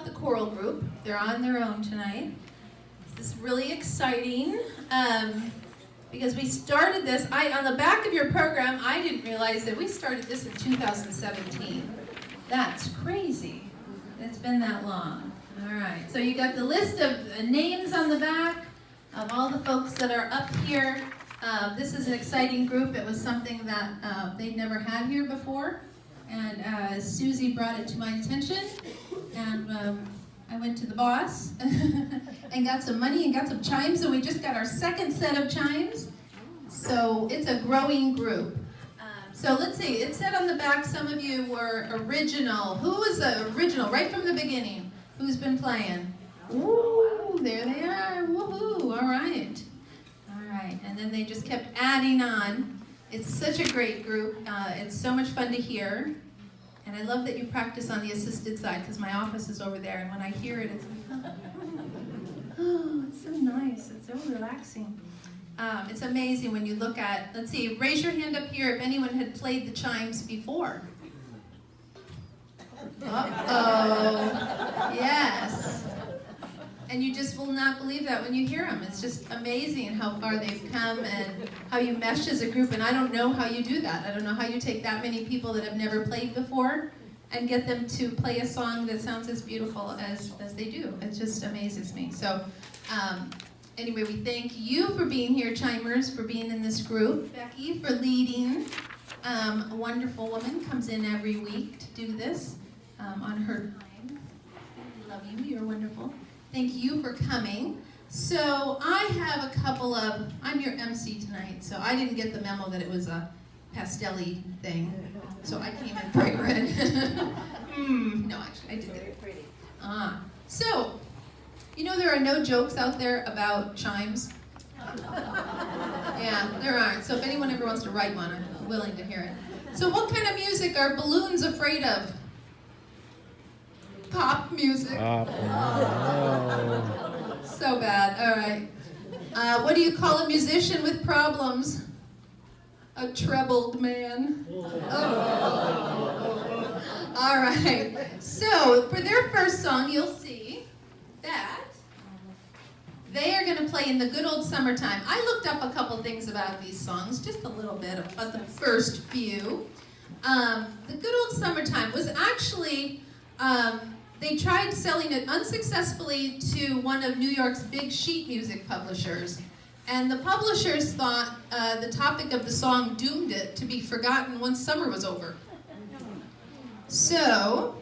about the choral group. They're on their own tonight. This is really exciting because we started this. On the back of your program, I didn't realize that we started this in 2017. That's crazy. It's been that long. All right. So you got the list of names on the back of all the folks that are up here. This is an exciting group. It was something that they'd never had here before. And Susie brought it to my attention, and I went to the boss and got some money and got some chimes, and we just got our second set of chimes. So it's a growing group. So let's see, it said on the back some of you were original. Who was the original right from the beginning? Who's been playing? Ooh, there they are, woohoo, all right. All right, and then they just kept adding on. It's such a great group. It's so much fun to hear. And I love that you practice on the assisted side because my office is over there. And when I hear it, it's like, oh, it's so nice. It's so relaxing. It's amazing when you look at, let's see, raise your hand up here if anyone had played the chimes before. Uh-oh. Yes. And you just will not believe that when you hear them. It's just amazing how far they've come and how you mesh as a group. And I don't know how you do that. I don't know how you take that many people that have never played before and get them to play a song that sounds as beautiful as they do. It just amazes me. So anyway, we thank you for being here, Chimers, for being in this group. Becky for leading. A wonderful woman comes in every week to do this on her time. We love you. You're wonderful. Thank you for coming. So I have a couple of, I'm your MC tonight, so I didn't get the memo that it was a pastel-y thing. So I came in bright red. No, actually, I did it. Very pretty. So, you know there are no jokes out there about chimes? Yeah, there aren't. So if anyone ever wants to write one, I'm willing to hear it. So what kind of music are balloons afraid of? Pop music. So bad. All right. What do you call a musician with problems? A trebled man. Oh. All right. So for their first song, you'll see that they are going to play in the good old summertime. I looked up a couple things about these songs, just a little bit about the first few. The good old summertime was actually. They tried selling it unsuccessfully to one of New York's big sheet music publishers. And the publishers thought the topic of the song doomed it to be forgotten once summer was over. So,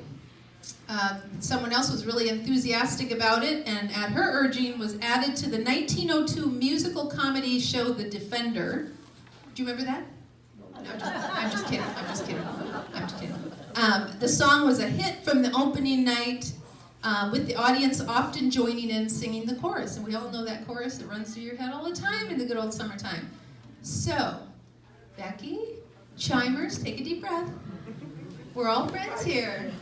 someone else was really enthusiastic about it, and at her urging was added to the 1902 musical comedy show The Defender. Do you remember that? No, I'm just kidding. The song was a hit from the opening night, with the audience often joining in singing the chorus. And we all know that chorus that runs through your head all the time in the good old summertime. So, Becky, Chimers, take a deep breath. We're all friends here.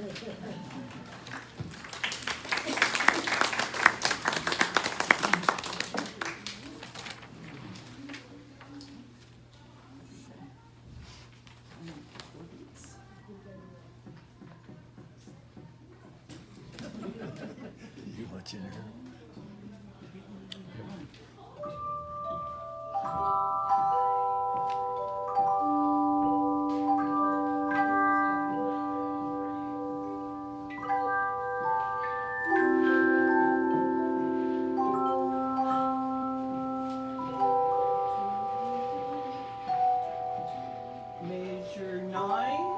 Measure 9.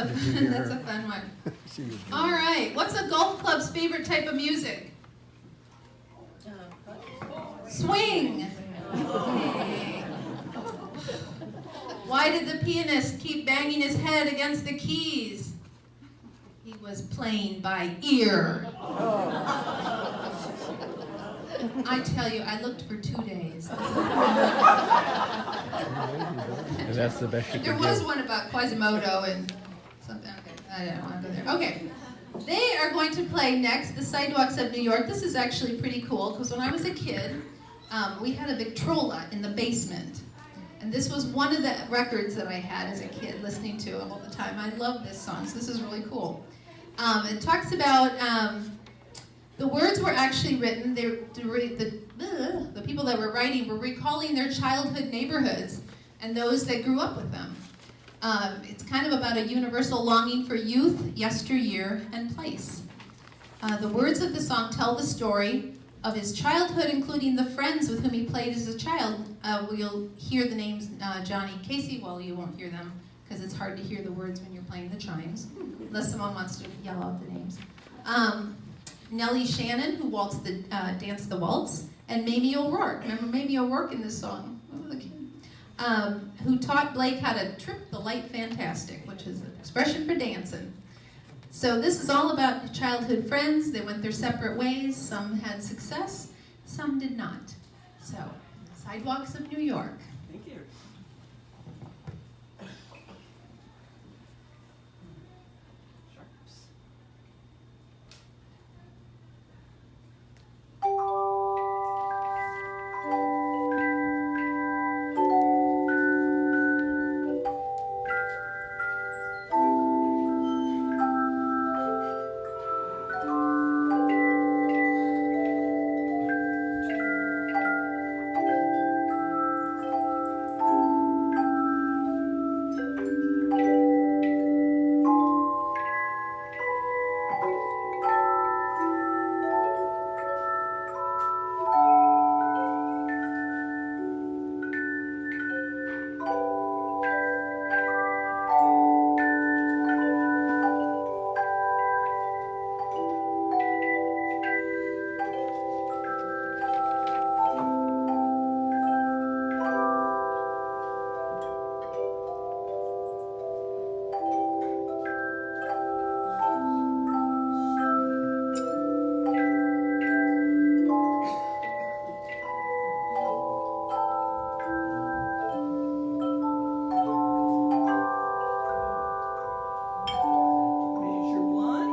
that's a fun one. All right, what's a golf club's favorite type of music? Swing. Okay. Why did the pianist keep banging his head against the keys? He was playing by ear. I tell you, I looked for 2 days. And that's the best you There can was do. one about Quasimodo and something. Okay, I don't want to go there. Okay. They are going to play next, The Sidewalks of New York. This is actually pretty cool because when I was a kid, we had a Victrola in the basement. And this was one of the records that I had as a kid listening to all the time. I love this song, so this is really cool. It talks about, the words were actually written, the people that were writing were recalling their childhood neighborhoods and those that grew up with them. It's kind of about a universal longing for youth, yesteryear, and place. The words of the song tell the story of his childhood, including the friends with whom he played as a child. You'll hear the names Johnny and Casey. Well, you won't hear them because it's hard to hear the words when you're playing the chimes, unless someone wants to yell out the names. Nellie Shannon, who danced the waltz, and Mamie O'Rourke. Remember Mamie O'Rourke in this song? Who taught Blake how to trip the light fantastic, which is an expression for dancing. So this is all about childhood friends. They went their separate ways. Some had success, some did not. So, Sidewalks of New York. Thank you. Sharps. Measure one.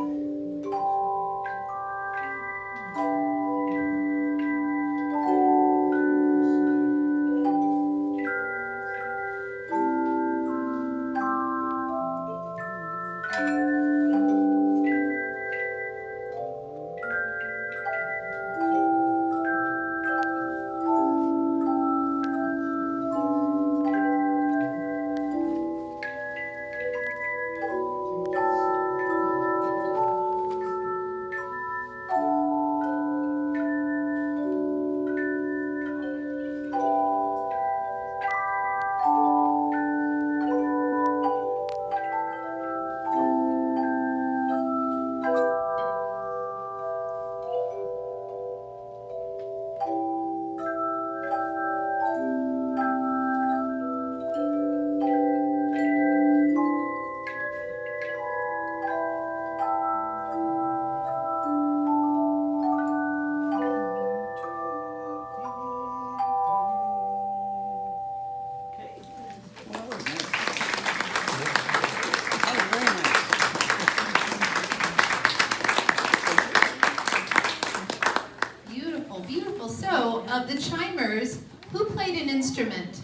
Beautiful, beautiful. So, of the chimers, who played an instrument?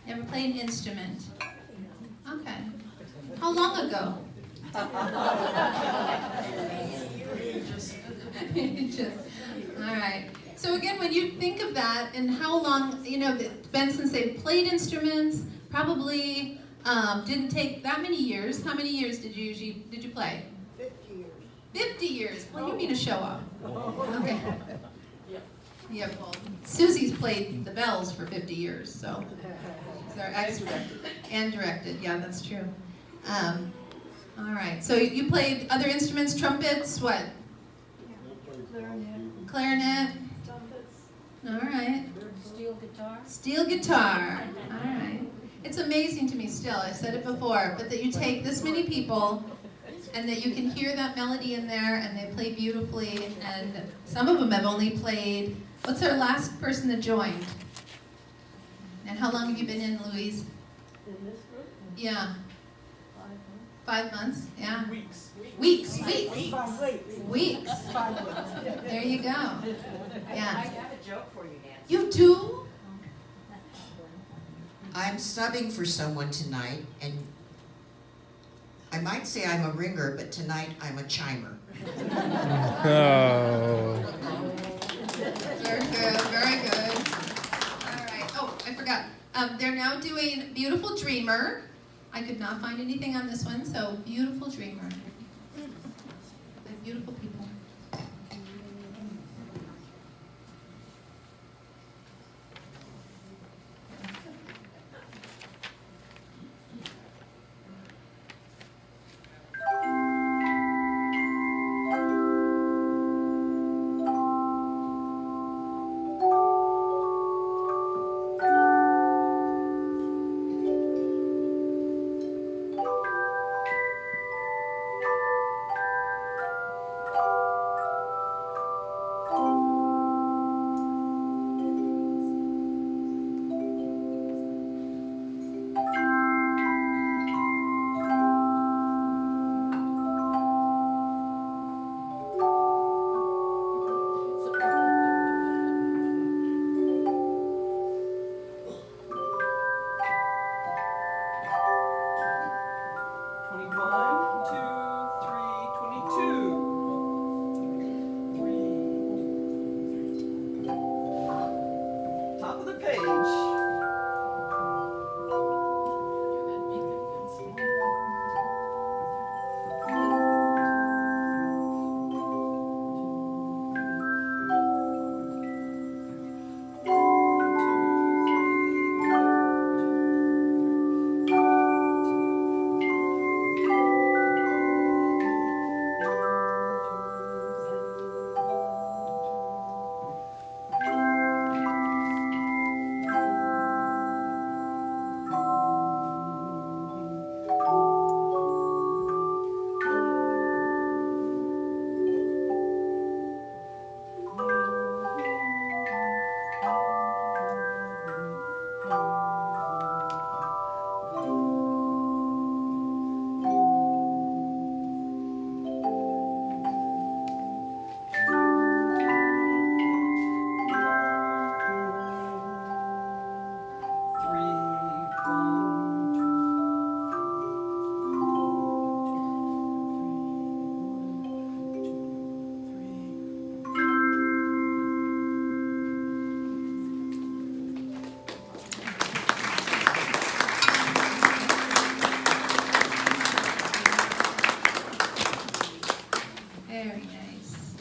Ever played an instrument? Okay. How long ago? Just, all right. So again, when you think of that and how long, Benson said played instruments, probably didn't take that many years. How many years did you play? 50 years. 50 years. Well, you mean a show off. Okay. Yeah, well, Susie's played the bells for 50 years, so. And directed, yeah, that's true. All right, so you played other instruments, trumpets, what? Clarinet. Clarinet. Trumpets. All right. Steel guitar. Steel guitar. All right. It's amazing to me still, I've said it before, but that you take this many people and that you can hear that melody in there and they play beautifully, and some of them have only played, what's our last person that joined? And how long have you been in, Louise? In this group? Yeah. 5 months. 5 months? Yeah. Weeks. Weeks. 5 weeks. Weeks. 5 weeks. There you go. I Yeah. have a joke for you, Nancy. You do? I'm subbing for someone tonight, and I might say I'm a ringer, but tonight I'm a chimer. Oh. Very good, very good. All right. Oh, I forgot. They're now doing Beautiful Dreamer. I could not find anything on this one, so Beautiful Dreamer. They're beautiful people. Top of the page. Very nice.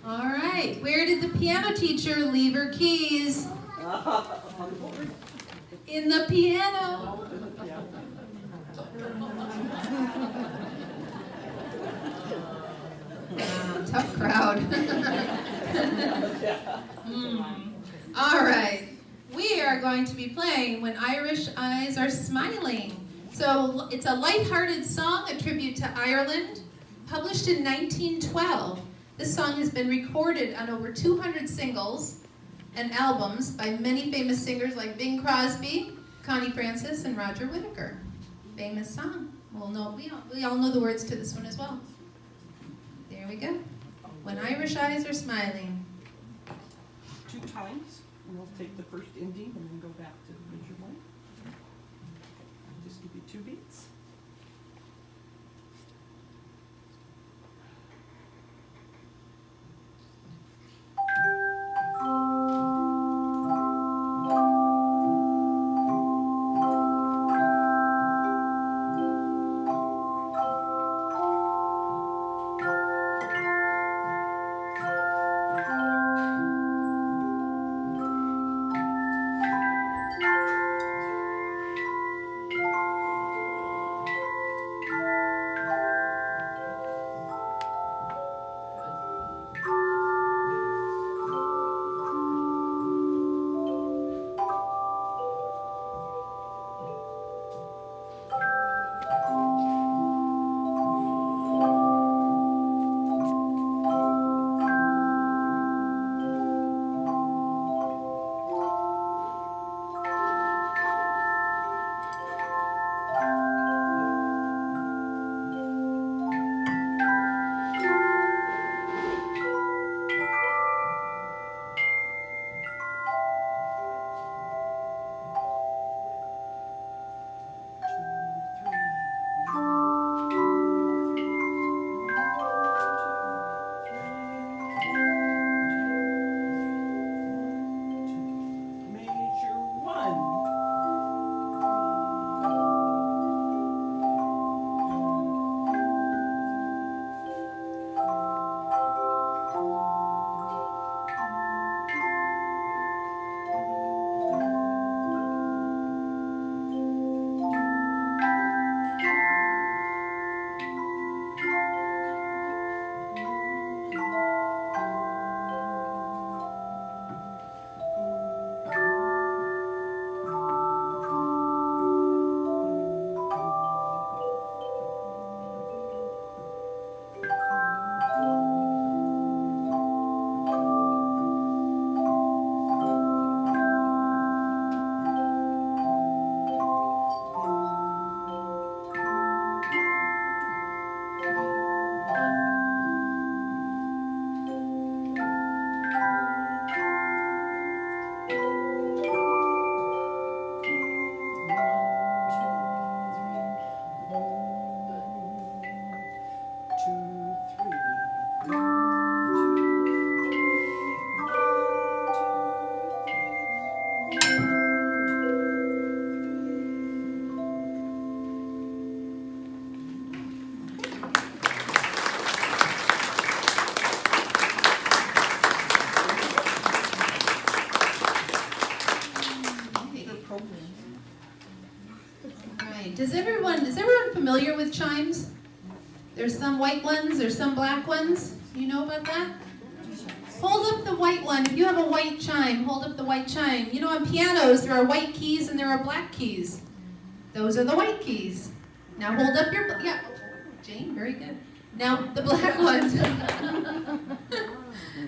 All right. Where did the piano teacher leave her keys? On the board. In the piano. Wow, tough crowd. All right. We are going to be playing When Irish Eyes Are Smiling. So it's a lighthearted song, a tribute to Ireland, published in 1912. This song has been recorded on over 200 singles and albums by many famous singers like Bing Crosby, Connie Francis, and Roger Whittaker. Famous song. We all know the words to this one as well. There we go. When Irish Eyes Are Smiling. 2 times. We'll take the first ending and then go back to the major one. Just give you 2 beats. Is everyone familiar with chimes? There's some white ones, there's some black ones. You know about that? Hold up the white one. If you have a white chime, hold up the white chime. You know, on pianos, there are white keys and there are black keys. Those are the white keys. Now hold up your, yeah, Jane, very good. Now the black ones.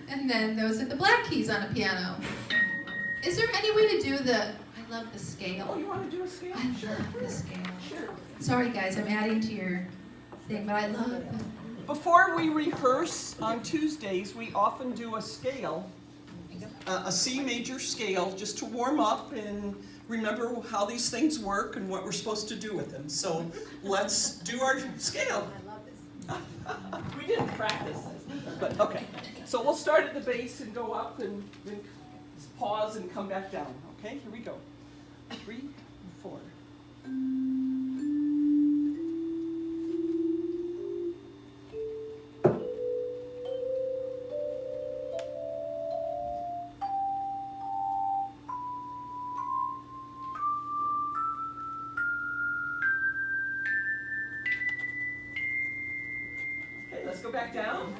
And then those are the black keys on a piano. Is there any way to do I love the scale. Oh, you want to do a scale? I love the scale. Sure. Sorry guys, I'm adding to your thing, but I love the... Before we rehearse on Tuesdays, we often do a scale, a C major scale, just to warm up and remember how these things work and what we're supposed to do with them. So let's do our scale. I love this. We didn't practice this, but okay. So we'll start at the base and go up and then pause and come back down. Okay, here we go. 3, 4. Okay, let's go back down.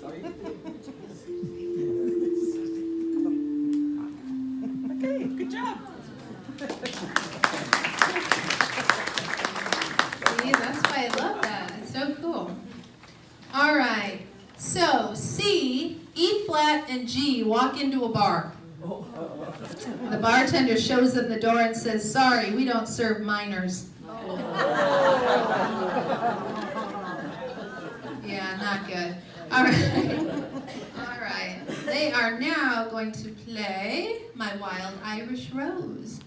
Sorry. Okay, good job. See, that's why I love that. It's so cool. All right. So C, E flat, and G walk into a bar. The bartender shows them the door and says, "Sorry, we don't serve minors." Yeah, not good. All right. All right. They are now going to play My Wild Irish Rose.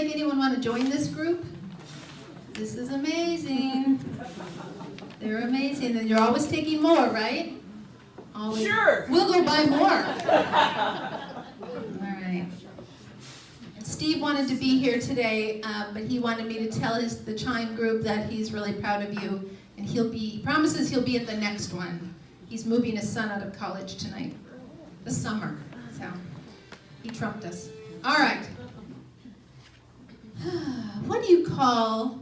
make anyone want to join this group? This is amazing. They're amazing. And you're always taking more, right? Always. Sure. We'll go buy more. All right. Steve wanted to be here today, but he wanted me to tell the Chime group that he's really proud of you, and he promises he'll be at the next one. He's moving his son out of college tonight, this summer, so he trumped us. All right. What do you call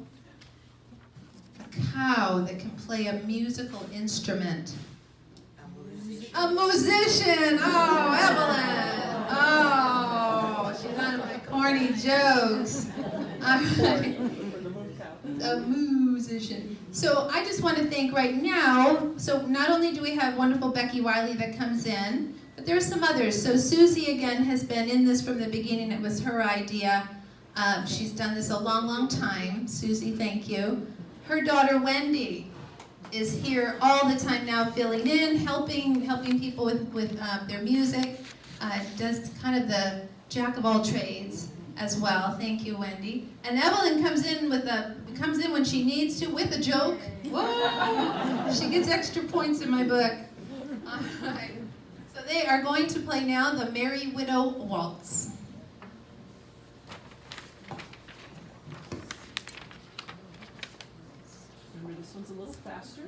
a cow that can play a musical instrument? A musician. Oh, Evelyn. Oh, she's on my corny jokes. All right. A musician. musician. So I just want to thank right now, so not only do we have wonderful Becky Wiley that comes in, but there are some others. So Susie, again, has been in this from the beginning. It was her idea. She's done this a long, long time. Susie, thank you. Her daughter, Wendy, is here all the time now, filling in, helping people with their music. Does kind of the jack of all trades as well. Thank you, Wendy. And Evelyn comes in when she needs to with a joke. Whoa! She gets extra points in my book. All right. So they are going to play now the Merry Widow Waltz. Remember, this one's a little faster.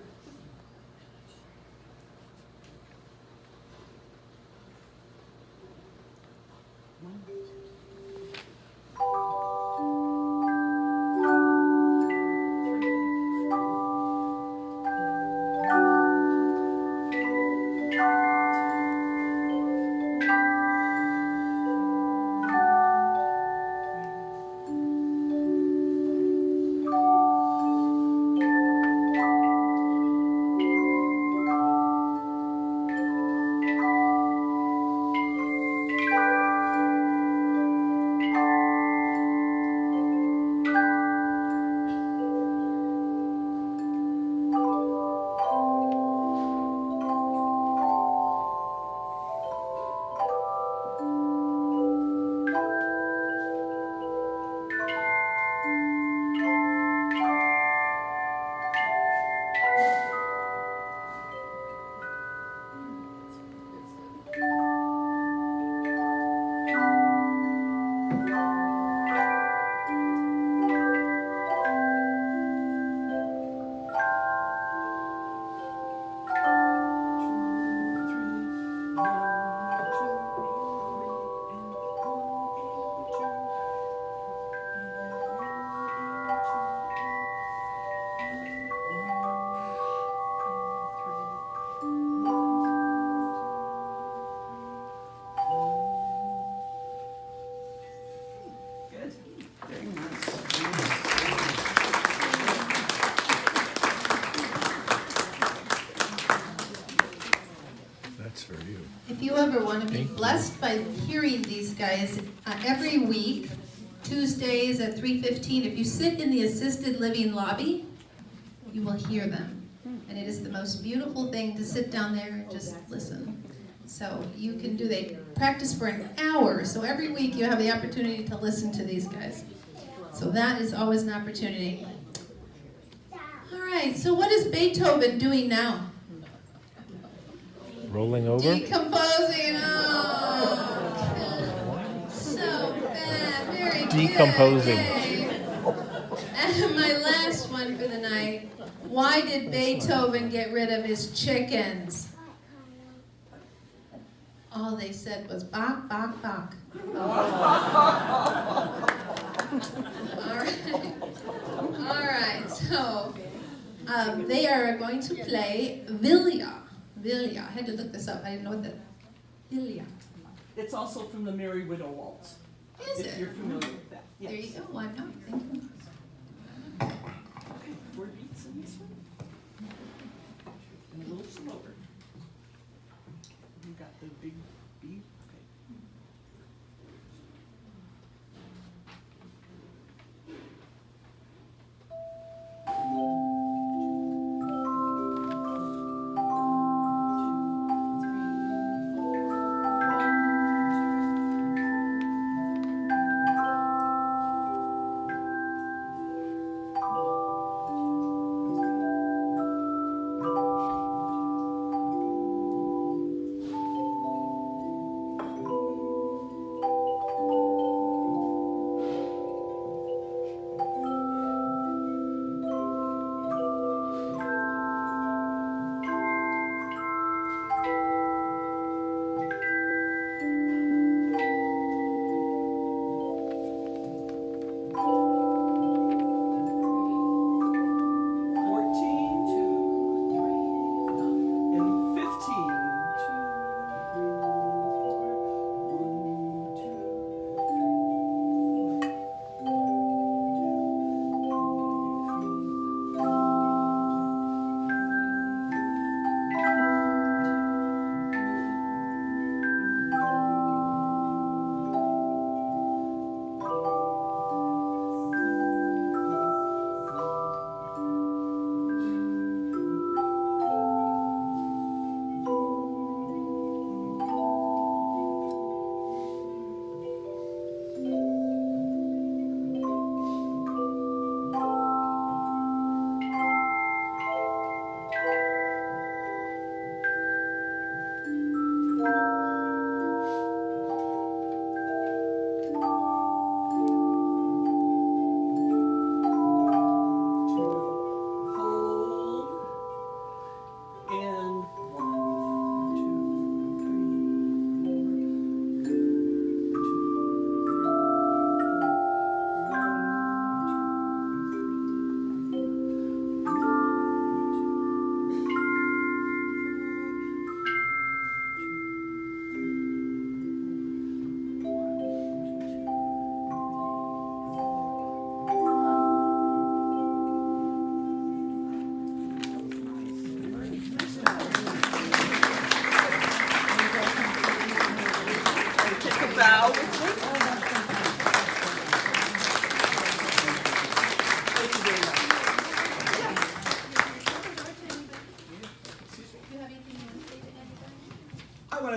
If you ever want to be blessed by hearing these guys every week, Tuesdays at 3:15, if you sit in the assisted living lobby, you will hear them. And it is the most beautiful thing to sit down there and just listen. So you can do, they practice for an hour, so every week you have the opportunity to listen to these guys. So that is always an opportunity. All right, so what is Beethoven doing now? Rolling over? Decomposing. Oh, so bad. Very good. Decomposing. Yay. And my last one for the night. Why did Beethoven get rid of his chickens? All they said was bok, bok, bok. All right. So they are going to play Vilja. Vilja. I had to look this up. I didn't know what that. Vilja. It's also from the Merry Widow Waltz. Is If it? you're familiar with that. Yes. There you go. Why not? Thank you. Okay, 4 beats in this one. And a little slower. You got the big beat. Okay.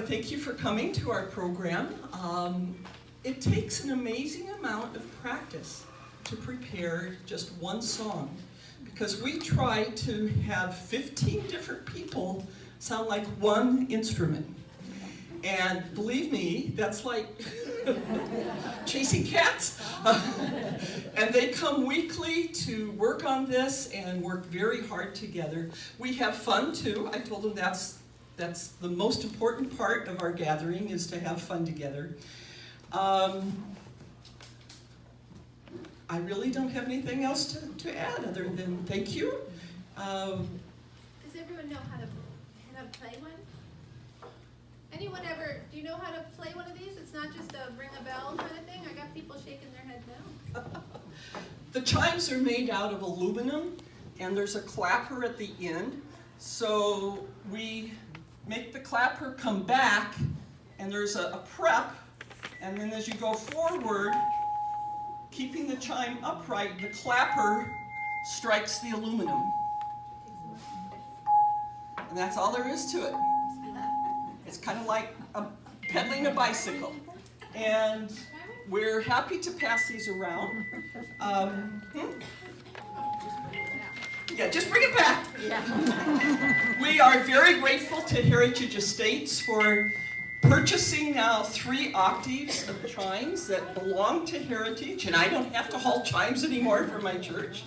thank you for coming to our program. It takes an amazing amount of practice to prepare just one song, because we try to have 15 different people sound like one instrument. And believe me, that's like chasing cats. And they come weekly to work on this and work very hard together. We have fun too. I told them that's the most important part of our gathering, is to have fun together. I really don't have anything else to add other than thank you. Does everyone know how to play one? Anyone ever, do you know how to play one of these? It's not just a ring a bell kind of thing. I got people shaking their heads now. The chimes are made out of aluminum, and there's a clapper at the end. So we make the clapper come back, and there's a prep, and then as you go forward, keeping the chime upright, the clapper strikes the aluminum. And that's all there is to it. It's kind of like pedaling a bicycle. And we're happy to pass these around. Yeah, just bring it back. We are very grateful to Heritage Estates for purchasing now 3 octaves of chimes that belong to Heritage, and I don't have to haul chimes anymore for my church.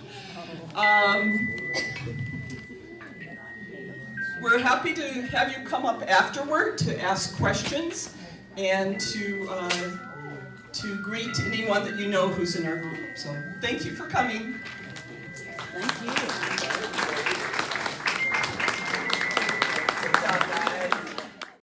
We're happy to have you come up afterward to ask questions and to greet anyone that you know who's in our group. So thank you for coming. Thank you.